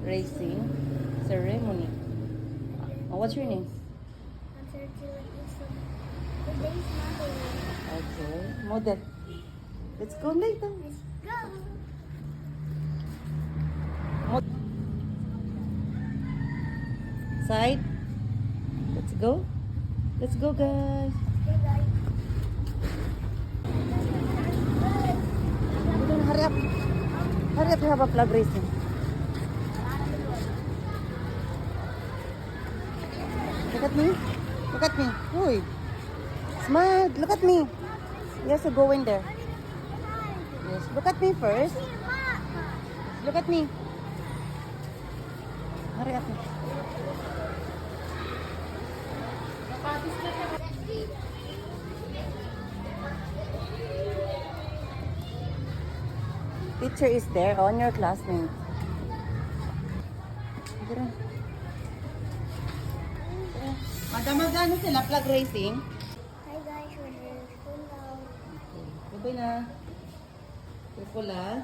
racing ceremony. What's your name? Okay, model. Let's go later. Side. Let's go. Let's go, guys. Hurry up. Hurry up, we have a flag racing. Look at me. Look at me. Uy. Smile. Look at me. Yes, to go in there. Yes. Look at me first. Look at me. Hurry up. Teacher is there on your classmate. Madam, magano sila? Flag racing? Hi guys, we're in school now. Bye-bye na. Careful, ah.